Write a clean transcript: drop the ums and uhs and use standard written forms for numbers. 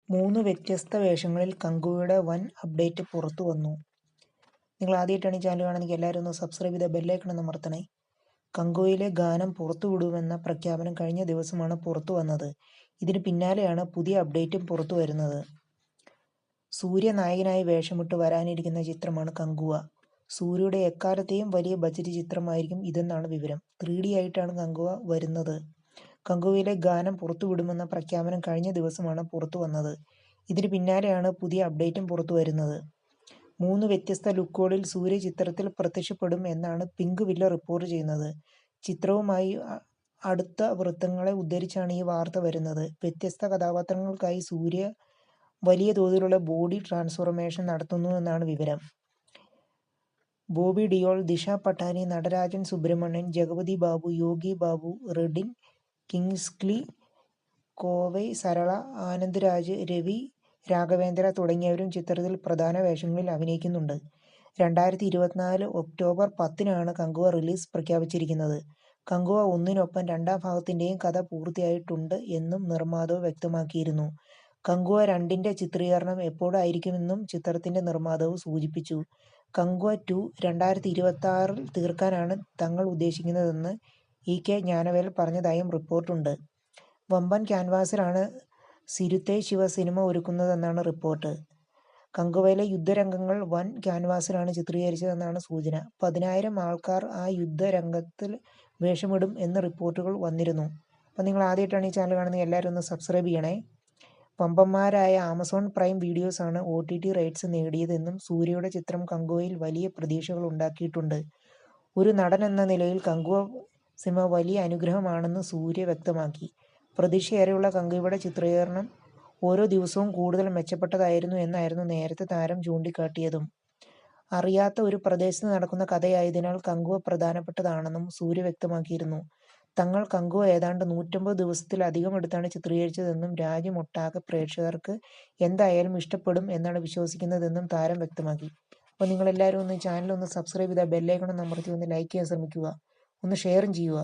3 വ്യത്യസ്ത വേഷങ്ങളിൽ കങ്കുവയുടെ വൻ അപ്ഡേറ്റ് പുറത്തുവന്നു. നിങ്ങൾ ആദ്യമായിട്ടാണ് ഈ ചാനൽ കാണുന്നതെങ്കിൽ എല്ലാവരും ഒന്ന് സബ്സ്ക്രൈബ് ചെയ്ത് ബെല്ലൈക്കൺ ഒന്ന് അമർത്തണേ. കങ്കുവയിലെ ഗാനം പുറത്തുവിടുമെന്ന പ്രഖ്യാപനം കഴിഞ്ഞ ദിവസമാണ് പുറത്തു വന്നത്. ഇതിന് പിന്നാലെയാണ് പുതിയ അപ്ഡേറ്റും പുറത്തു വരുന്നത്. സൂര്യ നായകനായി വേഷമിട്ട് വരാനിരിക്കുന്ന ചിത്രമാണ് കങ്കുവ. സൂര്യയുടെ എക്കാലത്തെയും വലിയ ബജറ്റ് ചിത്രമായിരിക്കും ഇതെന്നാണ് വിവരം. 3D ആയിട്ടാണ് കങ്കുവ വരുന്നത്. കങ്കുവയിലെ ഗാനം പുറത്തുവിടുമെന്ന പ്രഖ്യാപനം കഴിഞ്ഞ ദിവസമാണ് പുറത്തു വന്നത്. ഇതിന് പിന്നാലെയാണ് പുതിയ അപ്ഡേറ്റും പുറത്തു വരുന്നത്. 3 വ്യത്യസ്ത ലുക്കുകളിൽ സൂര്യ ചിത്രത്തിൽ പ്രത്യക്ഷപ്പെടും എന്നാണ് പിങ്ക് വില്ല റിപ്പോർട്ട് ചെയ്യുന്നത്. ചിത്രവുമായി അടുത്ത വൃത്തങ്ങളെ ഉദ്ധരിച്ചാണ് ഈ വാർത്ത വരുന്നത്. വ്യത്യസ്ത കഥാപാത്രങ്ങൾക്കായി സൂര്യ വലിയ തോതിലുള്ള ബോഡി ട്രാൻസ്ഫോർമേഷൻ നടത്തുന്നുവെന്നാണ് വിവരം. ബോബി ഡിയോൾ, ദിഷ പട്ടാനി, നടരാജൻ സുബ്രഹ്മണ്യൻ, ജഗപതി ബാബു, യോഗി ബാബു, റെഡിൻ, കിങ്സ്ലി കോവൈ, സരള, ആനന്ദ് രാജ്, രവി രാഘവേന്ദ്ര തുടങ്ങിയവരും ചിത്രത്തിൽ പ്രധാന വേഷങ്ങളിൽ അഭിനയിക്കുന്നുണ്ട്. 2024 ഒക്ടോബർ 10-നാണ് കങ്കുവ റിലീസ് പ്രഖ്യാപിച്ചിരിക്കുന്നത്. കങ്കുവ 1-നൊപ്പം രണ്ടാം ഭാഗത്തിന്റെയും കഥ പൂർത്തിയായിട്ടുണ്ട് എന്നും നിർമ്മാതാവ് വ്യക്തമാക്കിയിരുന്നു. കങ്കുവ 2-ന്റെ ചിത്രീകരണം എപ്പോഴായിരിക്കുമെന്നും ചിത്രത്തിന്റെ നിർമ്മാതാവ് സൂചിപ്പിച്ചു. കങ്കുവ 2 2026-ൽ തീർക്കാനാണ് തങ്ങൾ ഉദ്ദേശിക്കുന്നതെന്ന് EK ജ്ഞാനവേൽ പറഞ്ഞതായും റിപ്പോർട്ടുണ്ട്. വമ്പൻ ക്യാൻവാസിലാണ് സിരുത്തെ ശിവ സിനിമ ഒരുക്കുന്നതെന്നാണ് റിപ്പോർട്ട്. കങ്കുവയിലെ യുദ്ധരംഗങ്ങൾ വൻ ക്യാൻവാസിലാണ് ചിത്രീകരിച്ചതെന്നാണ് സൂചന. 10,000 ആൾക്കാർ ആ യുദ്ധരംഗത്തിൽ വേഷമിടും എന്ന് റിപ്പോർട്ടുകൾ വന്നിരുന്നു. അപ്പം നിങ്ങൾ ആദ്യമായിട്ടാണ് ഈ ചാനൽ കാണുന്നത് എല്ലാവരും ഒന്ന് സബ്സ്ക്രൈബ് ചെയ്യണേ. വമ്പന്മാരായ ആമസോൺ പ്രൈം വീഡിയോസാണ് OTT റൈറ്റ്സ് നേടിയതെന്നും സൂര്യയുടെ ചിത്രം കങ്കുവയിൽ വലിയ പ്രതീക്ഷകൾ ഉണ്ടാക്കിയിട്ടുണ്ട്. ഒരു നടൻ എന്ന നിലയിൽ കങ്കുവ സിനിമ വലിയ അനുഗ്രഹമാണെന്ന് സൂര്യ വ്യക്തമാക്കി. പ്രതീക്ഷയേറെയുള്ള കങ്കുവയുടെ ചിത്രീകരണം ഓരോ ദിവസവും കൂടുതൽ മെച്ചപ്പെട്ടതായിരുന്നു എന്നായിരുന്നു നേരത്തെ താരം ചൂണ്ടിക്കാട്ടിയതും. അറിയാത്ത ഒരു പ്രദേശത്ത് നടക്കുന്ന കഥയായതിനാൽ കങ്കുവ പ്രധാനപ്പെട്ടതാണെന്നും സൂര്യ വ്യക്തമാക്കിയിരുന്നു. തങ്ങൾ കങ്കുവ ഏതാണ്ട് 150 ദിവസത്തിലധികം എടുത്താണ് ചിത്രീകരിച്ചതെന്നും രാജ്യമൊട്ടാകെ പ്രേക്ഷകർക്ക് എന്തായാലും ഇഷ്ടപ്പെടും എന്നാണ് വിശ്വസിക്കുന്നതെന്നും താരം വ്യക്തമാക്കി. അപ്പോൾ നിങ്ങളെല്ലാവരും ഒന്ന് ചാനൽ ഒന്ന് സബ്സ്ക്രൈബ് ചെയ്താൽ ബെല്ലൈക്കൺ ഒന്ന് അമർത്തി ഒന്ന് ലൈക്ക് ചെയ്യാൻ ശ്രമിക്കുക, ഒന്ന് ഷെയറും ചെയ്യുക.